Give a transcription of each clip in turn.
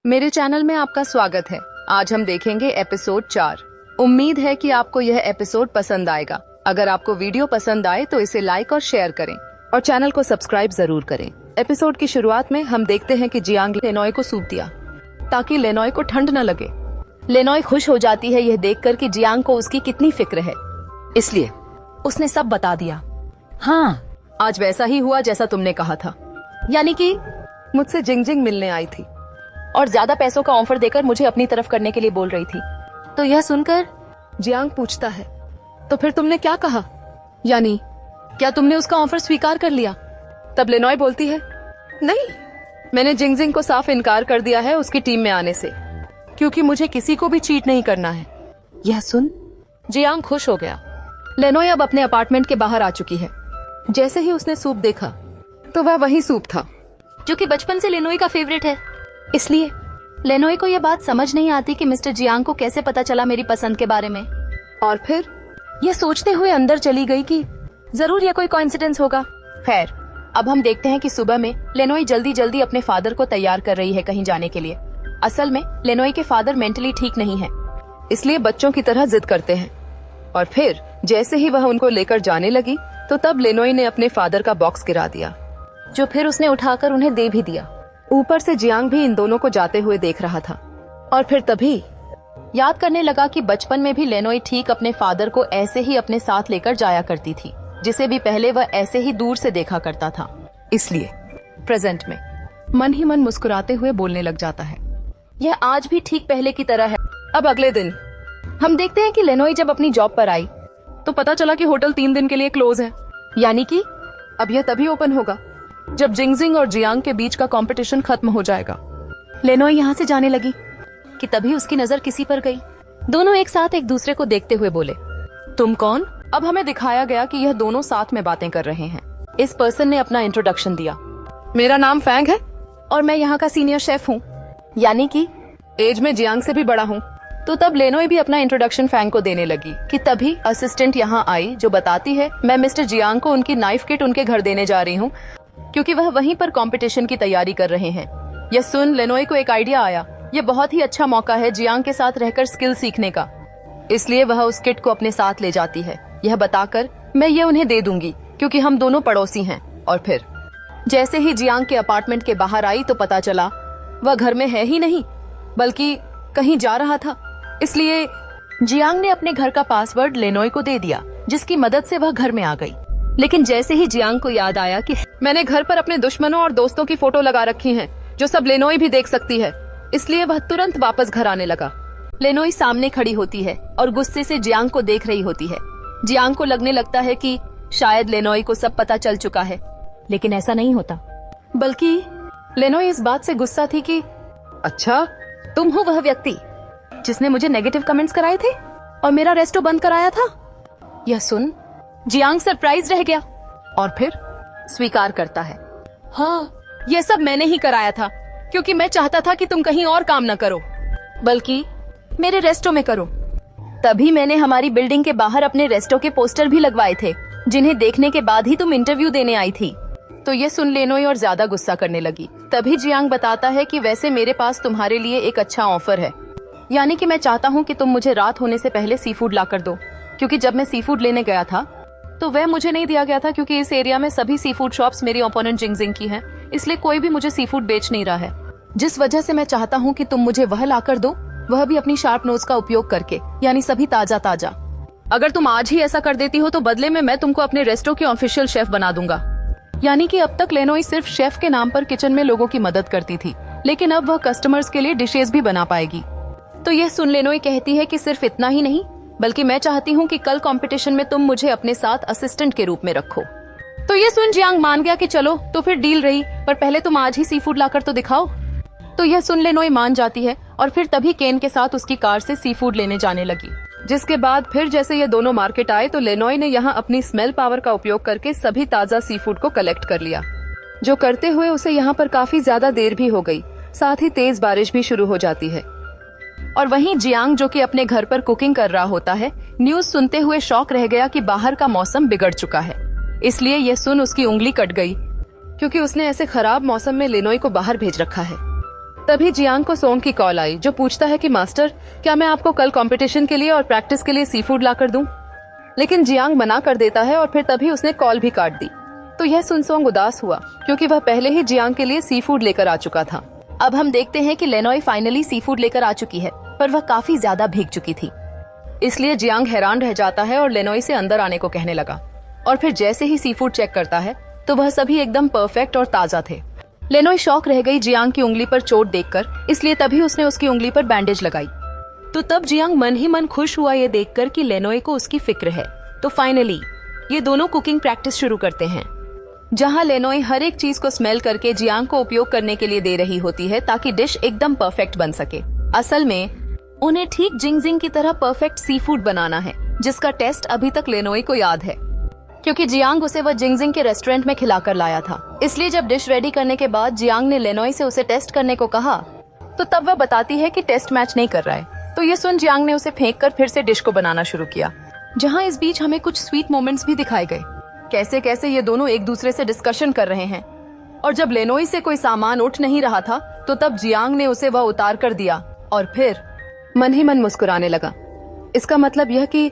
मेरे चैनल में आपका स्वागत है। आज हम देखेंगे एपिसोड 4। उम्मीद है कि आपको यह एपिसोड पसंद आएगा। अगर आपको वीडियो पसंद आए तो इसे लाइक और शेयर करें और चैनल को सब्सक्राइब जरूर करें। एपिसोड की शुरुआत में हम देखते हैं कि जियांग लेनॉय को सूप दिया ताकि लेनॉय को ठंड न लगे। लेनॉय खुश हो जाती है यह देखकर कि जियांग को उसकी कितनी फिक्र है, इसलिए उसने सब बता दिया। हाँ, आज वैसा ही हुआ जैसा तुमने कहा था, यानी कि मुझसे जिंग मिलने आई थी और ज्यादा पैसों का ऑफर देकर मुझे अपनी तरफ करने के लिए बोल रही थी। तो यह सुनकर जियांग पूछता है, तो फिर तुमने क्या कहा, यानी क्या तुमने उसका ऑफर स्वीकार कर लिया? तब लेनॉय बोलती है, नहीं, मैंने जिंग को साफ इनकार कर दिया है उसकी टीम में आने से, क्योंकि मुझे किसी को भी चीट नहीं करना है। यह सुन जियांग खुश हो गया। लेनॉय अब अपने अपार्टमेंट के बाहर आ चुकी है। जैसे ही उसने सूप देखा तो वह वही सूप था जो कि बचपन से लेनॉय का फेवरेट है। इसलिए लेनॉय को यह बात समझ नहीं आती कि मिस्टर जियांग को कैसे पता चला मेरी पसंद के बारे में। और फिर यह सोचते हुए अंदर चली गई कि जरूर यह कोई कोइंसिडेंस होगा। खैर, अब हम देखते हैं कि सुबह में लेनॉय जल्दी जल्दी अपने फादर को तैयार कर रही है कहीं जाने के लिए। असल में लेनॉय के फादर मेंटली ठीक नहीं है, इसलिए बच्चों की तरह जिद करते हैं। और फिर जैसे ही वह उनको लेकर जाने लगी तो तब लेनॉय ने अपने फादर का बॉक्स गिरा दिया, जो फिर उसने उठाकर उन्हें दे भी दिया। ऊपर से जियांग भी इन दोनों को जाते हुए देख रहा था और फिर तभी याद करने लगा कि बचपन में भी लेनॉय ठीक अपने फादर को ऐसे ही अपने साथ लेकर जाया करती थी, जिसे भी पहले वह ऐसे ही दूर से देखा करता था। इसलिए प्रेजेंट में मन ही मन मुस्कुराते हुए बोलने लग जाता है। यह आज भी ठीक पहले की तरह है। अब अगले दिन हम देखते हैं कि लेनॉय जब अपनी जॉब पर आई तो पता चला कि होटल 3 दिन के लिए क्लोज है, यानी कि अब यह तभी ओपन होगा जब जिंग और जियांग के बीच का कंपटीशन खत्म हो जाएगा। लेनॉय यहाँ से जाने लगी कि तभी उसकी नजर किसी पर गई। दोनों एक साथ एक दूसरे को देखते हुए बोले, तुम कौन? अब हमें दिखाया गया कि यह दोनों साथ में बातें कर रहे हैं। इस पर्सन ने अपना इंट्रोडक्शन दिया, मेरा नाम फैंग है और मैं यहाँ का सीनियर शेफ हूँ, यानी कि एज में जियांग से भी बड़ा हूँ। तो तब लेनॉय भी अपना इंट्रोडक्शन फैंग को देने लगी कि तभी असिस्टेंट यहाँ आई जो बताती है, मैं मिस्टर जियांग को उनकी नाइफ किट उनके घर देने जा रही हूँ, क्योंकि वह वहीं पर कंपटीशन की तैयारी कर रहे हैं। यह सुन लेनॉय को एक आइडिया आया, यह बहुत ही अच्छा मौका है जियांग के साथ रहकर स्किल सीखने का। इसलिए वह उस किट को अपने साथ ले जाती है, यह बताकर मैं ये उन्हें दे दूंगी क्योंकि हम दोनों पड़ोसी हैं। और फिर जैसे ही जियांग के अपार्टमेंट के बाहर आई तो पता चला वह घर में है ही नहीं, बल्कि कहीं जा रहा था। इसलिए जियांग ने अपने घर का पासवर्ड लेनॉय को दे दिया, जिसकी मदद से वह घर में आ गई। लेकिन जैसे ही जियांग को याद आया कि मैंने घर पर अपने दुश्मनों और दोस्तों की फोटो लगा रखी है जो सब लेनॉय भी देख सकती है, इसलिए वह तुरंत वापस घर आने लगा। लेनॉय सामने खड़ी होती है और गुस्से से जियांग को देख रही होती है। जियांग को लगने लगता है कि शायद लेनॉय को सब पता चल चुका है, लेकिन ऐसा नहीं होता, बल्कि लेनॉय इस बात से गुस्सा थी कि अच्छा, तुम हो वह व्यक्ति जिसने मुझे नेगेटिव कमेंट्स कराए थे और मेरा रेस्टो बंद कराया था। यह सुन जियांग सरप्राइज रह गया और फिर स्वीकार करता है, हाँ, यह सब मैंने ही कराया था, क्योंकि मैं चाहता था कि तुम कहीं और काम न करो बल्कि मेरे रेस्टो में करो। तभी मैंने हमारी बिल्डिंग के बाहर अपने रेस्टो के पोस्टर भी लगवाए थे, जिन्हें देखने के बाद ही तुम इंटरव्यू देने आई थी। तो ये सुन लेनॉय और ज्यादा गुस्सा करने लगी। तभी जियांग बताता है कि वैसे मेरे पास तुम्हारे लिए एक अच्छा ऑफर है, यानी कि मैं चाहता हूँ कि तुम मुझे रात होने से पहले सी फूड ला कर दो, क्योंकि जब मैं सी फूड लेने गया था तो वह मुझे नहीं दिया गया था, क्योंकि इस एरिया में सभी सी फूड शॉप्स मेरी ओपोनेंट जिंग की हैं, इसलिए कोई भी मुझे सी फूड बेच नहीं रहा है, जिस वजह से मैं चाहता हूँ कि तुम मुझे वह ला कर दो, वह भी अपनी शार्प नोज का उपयोग करके, यानी सभी ताजा ताजा। अगर तुम आज ही ऐसा कर देती हो तो बदले में मैं तुमको अपने रेस्टो की ऑफिशियल शेफ बना दूंगा। यानी कि अब तक लेनॉय सिर्फ शेफ के नाम पर किचन में लोगों की मदद करती थी, लेकिन अब वह कस्टमर्स के लिए डिशेज भी बना पाएगी। तो यह सुन लेनॉय कहती है कि सिर्फ इतना ही नहीं, बल्कि मैं चाहती हूँ कि कल कंपटीशन में तुम मुझे अपने साथ असिस्टेंट के रूप में रखो। तो ये सुन जियांग मान गया कि चलो तो फिर डील रही, पर पहले तुम आज ही सी फूड लाकर तो दिखाओ। तो यह सुन लेनॉय मान जाती है और फिर तभी केन के साथ उसकी कार से सी फूड लेने जाने लगी। जिसके बाद फिर जैसे ये दोनों मार्केट आए तो लेनॉय ने यहाँ अपनी स्मेल पावर का उपयोग करके सभी ताजा सी फूड को कलेक्ट कर लिया, जो करते हुए उसे यहाँ पर काफी ज्यादा देर भी हो गई। साथ ही तेज बारिश भी शुरू हो जाती है। और वहीं जियांग जो कि अपने घर पर कुकिंग कर रहा होता है, न्यूज सुनते हुए शॉक रह गया कि बाहर का मौसम बिगड़ चुका है। इसलिए यह सुन उसकी उंगली कट गई, क्योंकि उसने ऐसे खराब मौसम में लेनॉय को बाहर भेज रखा है। तभी जियांग को सोंग की कॉल आई, जो पूछता है कि मास्टर, क्या मैं आपको कल कंपटीशन के लिए और प्रैक्टिस के लिए सी फूड ला कर दूं? लेकिन जियांग मना कर देता है और फिर तभी उसने कॉल भी काट दी। तो यह सुन सोंग उदास हुआ, क्योंकि वह पहले ही जियांग के लिए सी फूड लेकर आ चुका था। अब हम देखते हैं कि लेनोई फाइनली सी फूड लेकर आ चुकी है, पर वह काफी ज्यादा भीग चुकी थी। इसलिए जियांग हैरान रह जाता है और लेनोई से अंदर आने को कहने लगा। और फिर जैसे ही सी फूड चेक करता है तो वह सभी एकदम परफेक्ट और ताजा थे। लेनोई शॉक रह गई जियांग की उंगली पर चोट देखकर, इसलिए तभी उसने उसकी उंगली पर बैंडेज लगाई। तो तब जियांग मन ही मन खुश हुआ ये देखकर कि लेनोई को उसकी फिक्र है। तो फाइनली ये दोनों कुकिंग प्रैक्टिस शुरू करते हैं, जहां लेनोई हर एक चीज को स्मेल करके जियांग को उपयोग करने के लिए दे रही होती है, ताकि डिश एकदम परफेक्ट बन सके। असल में उन्हें ठीक जिंगजिंग की तरह परफेक्ट सी फूड बनाना है, जिसका टेस्ट अभी तक लेनोई को याद है, क्योंकि जियांग उसे वह जिंगजिंग के रेस्टोरेंट में खिलाकर लाया था। इसलिए जब डिश रेडी करने के बाद जियांग ने लेनोई से उसे टेस्ट करने को कहा, तो तब वह बताती है कि टेस्ट मैच नहीं कर रहा है। तो ये सुन जियांग ने उसे फेंक कर फिर से डिश को बनाना शुरू किया, जहाँ इस बीच हमें कुछ स्वीट मोमेंट्स भी दिखाए गए। कैसे कैसे ये दोनों एक दूसरे से डिस्कशन कर रहे हैं, और जब लेनोई से कोई सामान उठ नहीं रहा था तो तब जियांग ने उसे वह उतार कर दिया और फिर मन ही मन मुस्कुराने लगा। इसका मतलब यह कि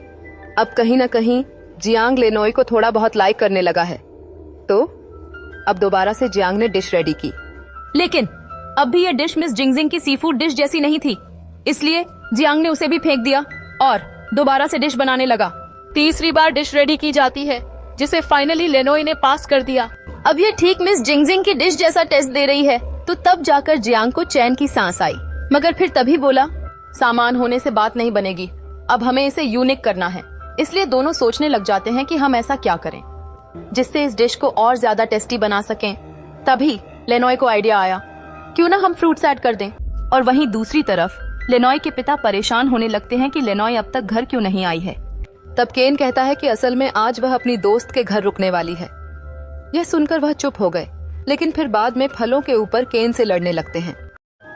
अब कहीं न कहीं जियांग लेनोई को थोड़ा बहुत लाइक करने लगा है। तो अब दोबारा से जियांग ने डिश रेडी की, लेकिन अब भी यह डिश मिस जिंगजिंग की सी फूड डिश जैसी नहीं थी, इसलिए जियांग ने उसे भी फेंक दिया और दोबारा से डिश बनाने लगा। तीसरी बार डिश रेडी की जाती है, जिसे फाइनली लेनोई ने पास कर दिया। अब ये ठीक मिस जिंगजिंग की डिश जैसा टेस्ट दे रही है। तो तब जाकर जियांग को चैन की सांस आई, मगर फिर तभी बोला, सामान होने से बात नहीं बनेगी, अब हमें इसे यूनिक करना है। इसलिए दोनों सोचने लग जाते हैं कि हम ऐसा क्या करें जिससे इस डिश को और ज्यादा टेस्टी बना सकें। तभी लेनोई को आइडिया आया, क्यों ना हम फ्रूट्स ऐड कर दें। और वहीं दूसरी तरफ लेनोई के पिता परेशान होने लगते हैं कि लेनोई अब तक घर क्यों नहीं आई है। तब केन कहता है कि असल में आज वह अपनी दोस्त के घर रुकने वाली है। यह सुनकर वह चुप हो गए, लेकिन फिर बाद में फलों के ऊपर केन से लड़ने लगते हैं।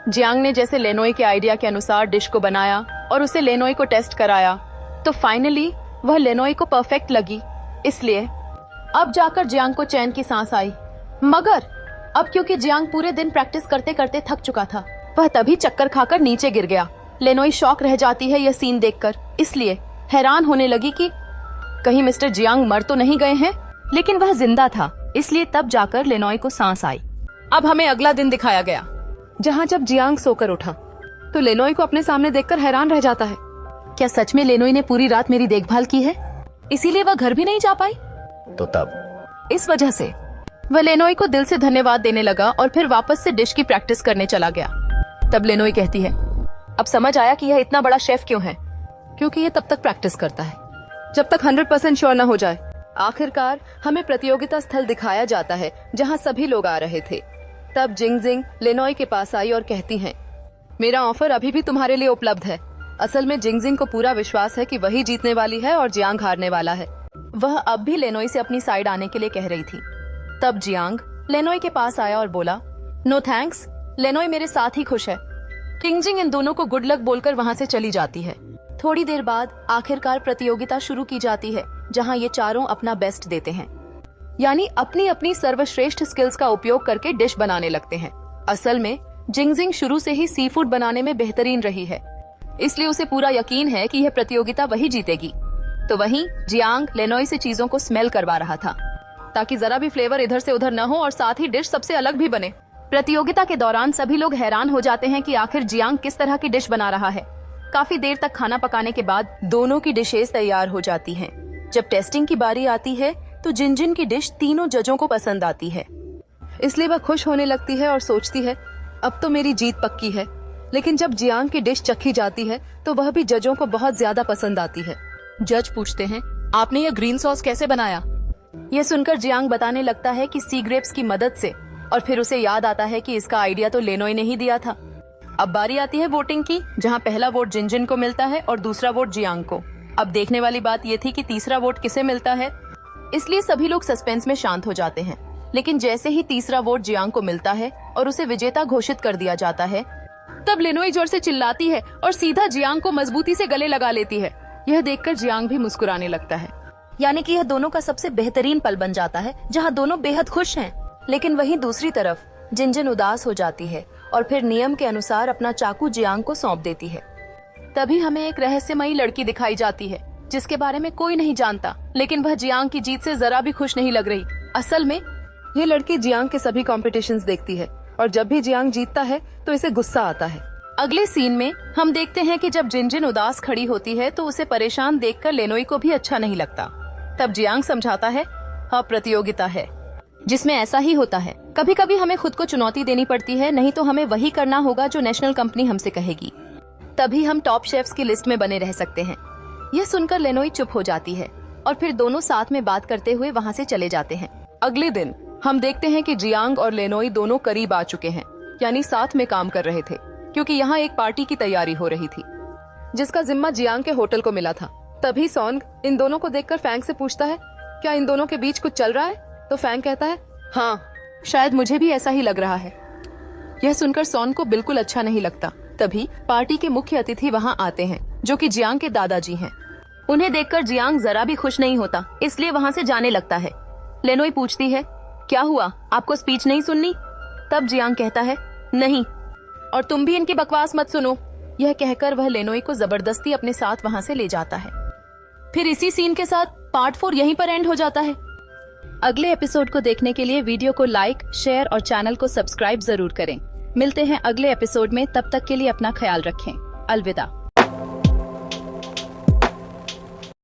जियांग ने जैसे लेनोई के आइडिया के अनुसार डिश को बनाया और उसे लेनोई को टेस्ट कराया, तो फाइनली वह लेनोई को परफेक्ट लगी। इसलिए अब जाकर जियांग को चैन की सांस आई। मगर अब क्योंकि जियांग पूरे दिन प्रैक्टिस करते करते थक चुका था, वह तभी चक्कर खाकर नीचे गिर गया। लेनोई शॉक रह जाती है यह सीन देखकर, इसलिए हैरान होने लगी कि कहीं मिस्टर जियांग मर तो नहीं गए हैं, लेकिन वह जिंदा था। इसलिए तब जाकर लेनोई को सांस आई। अब हमें अगला दिन दिखाया गया, जहाँ जब जियांग सोकर उठा तो लेनोई को अपने सामने देखकर हैरान रह जाता है। क्या सच में लेनोई ने पूरी रात मेरी देखभाल की है, इसीलिए वह घर भी नहीं जा पाई? तो तब इस वजह से वह लेनोई को दिल से धन्यवाद देने लगा और फिर वापस से डिश की प्रैक्टिस करने चला गया। तब लेनोई कहती है, अब समझ आया कि यह इतना बड़ा शेफ क्यों है, क्योंकि ये तब तक प्रैक्टिस करता है जब तक 100% श्योर न हो जाए। आखिरकार हमें प्रतियोगिता स्थल दिखाया जाता है, जहाँ सभी लोग आ रहे थे। तब जिंगजिंग लेनोई के पास आई और कहती हैं, मेरा ऑफर अभी भी तुम्हारे लिए उपलब्ध है। असल में जिंगजिंग को पूरा विश्वास है कि वही जीतने वाली है और जियांग हारने वाला है। वह अब भी लेनोई से अपनी साइड आने के लिए कह रही थी। तब जियांग लेनोई के पास आया और बोला, नो थैंक्स, लेनोई मेरे साथ ही खुश है। जिंगजिंग इन दोनों को गुड लक बोलकर वहाँ से चली जाती है। थोड़ी देर बाद आखिरकार प्रतियोगिता शुरू की जाती है, जहाँ ये चारों अपना बेस्ट देते हैं, यानी अपनी अपनी सर्वश्रेष्ठ स्किल्स का उपयोग करके डिश बनाने लगते हैं। असल में जिंगजिंग शुरू से ही सी फूड बनाने में बेहतरीन रही है, इसलिए उसे पूरा यकीन है कि यह प्रतियोगिता वही जीतेगी। तो वहीं जियांग लेनोई से चीजों को स्मेल करवा रहा था, ताकि जरा भी फ्लेवर इधर से उधर न हो और साथ ही डिश सबसे अलग भी बने। प्रतियोगिता के दौरान सभी लोग हैरान हो जाते हैं कि आखिर जियांग किस तरह की डिश बना रहा है। काफी देर तक खाना पकाने के बाद दोनों की डिशेस तैयार हो जाती हैं। जब टेस्टिंग की बारी आती है तो जिंजिन की डिश तीनों जजों को पसंद आती है, इसलिए वह खुश होने लगती है और सोचती है, अब तो मेरी जीत पक्की है। लेकिन जब जियांग की डिश चखी जाती है तो वह भी जजों को बहुत ज्यादा पसंद आती है। जज पूछते हैं, आपने यह ग्रीन सॉस कैसे बनाया? यह सुनकर जियांग बताने लगता है कि सी ग्रेप्स की मदद से, और फिर उसे याद आता है कि इसका आइडिया तो लेनोई ने ही दिया था। अब बारी आती है वोटिंग की, जहां पहला वोट जिंजिन को मिलता है और दूसरा वोट जियांग को। अब देखने वाली बात ये थी कि तीसरा वोट किसे मिलता है, इसलिए सभी लोग सस्पेंस में शांत हो जाते हैं। लेकिन जैसे ही तीसरा वोट जियांग को मिलता है और उसे विजेता घोषित कर दिया जाता है, तब लेनोई जोर से चिल्लाती है और सीधा जियांग को मजबूती से गले लगा लेती है। यह देखकर जियांग भी मुस्कुराने लगता है, यानी कि यह दोनों का सबसे बेहतरीन पल बन जाता है, जहां दोनों बेहद खुश हैं। लेकिन वहीं दूसरी तरफ जिंजिन उदास हो जाती है और फिर नियम के अनुसार अपना चाकू जियांग को सौंप देती है। तभी हमें एक रहस्यमयी लड़की दिखाई जाती है जिसके बारे में कोई नहीं जानता, लेकिन वह जियांग की जीत से जरा भी खुश नहीं लग रही। असल में ये लड़की जियांग के सभी कॉम्पिटिशन्स देखती है और जब भी जियांग जीतता है तो इसे गुस्सा आता है। अगले सीन में हम देखते हैं कि जब जिनजिन उदास खड़ी होती है तो उसे परेशान देखकर लेनोई को भी अच्छा नहीं लगता। तब जियांग समझाता है, हाँ प्रतियोगिता है जिसमें ऐसा ही होता है। कभी कभी हमें खुद को चुनौती देनी पड़ती है, नहीं तो हमें वही करना होगा जो नेशनल कंपनी हमसे कहेगी। तभी हम टॉप शेफ्स की लिस्ट में बने रह सकते हैं। यह सुनकर लेनोई चुप हो जाती है और फिर दोनों साथ में बात करते हुए वहाँ से चले जाते हैं। अगले दिन हम देखते हैं कि जियांग और लेनोई दोनों करीब आ चुके हैं, यानी साथ में काम कर रहे थे, क्योंकि यहाँ एक पार्टी की तैयारी हो रही थी जिसका जिम्मा जियांग के होटल को मिला था। तभी सॉन्ग इन दोनों को देखकर फैंग से पूछता है, क्या इन दोनों के बीच कुछ चल रहा है? तो फैंग कहता है, हाँ शायद मुझे भी ऐसा ही लग रहा है। यह सुनकर सॉन्ग को बिल्कुल अच्छा नहीं लगता। तभी पार्टी के मुख्य अतिथि वहाँ आते हैं जो कि जियांग के दादाजी हैं। उन्हें देखकर जियांग जरा भी खुश नहीं होता, इसलिए वहाँ से जाने लगता है। लेनोई पूछती है, क्या हुआ, आपको स्पीच नहीं सुननी? तब जियांग कहता है, नहीं, और तुम भी इनकी बकवास मत सुनो। यह कहकर वह लेनोई को जबरदस्ती अपने साथ वहाँ से ले जाता है। फिर इसी सीन के साथ पार्ट 4 यहीं पर एंड हो जाता है। अगले एपिसोड को देखने के लिए वीडियो को लाइक, शेयर और चैनल को सब्सक्राइब जरूर करें। मिलते हैं अगले एपिसोड में, तब तक के लिए अपना ख्याल रखें। अलविदा।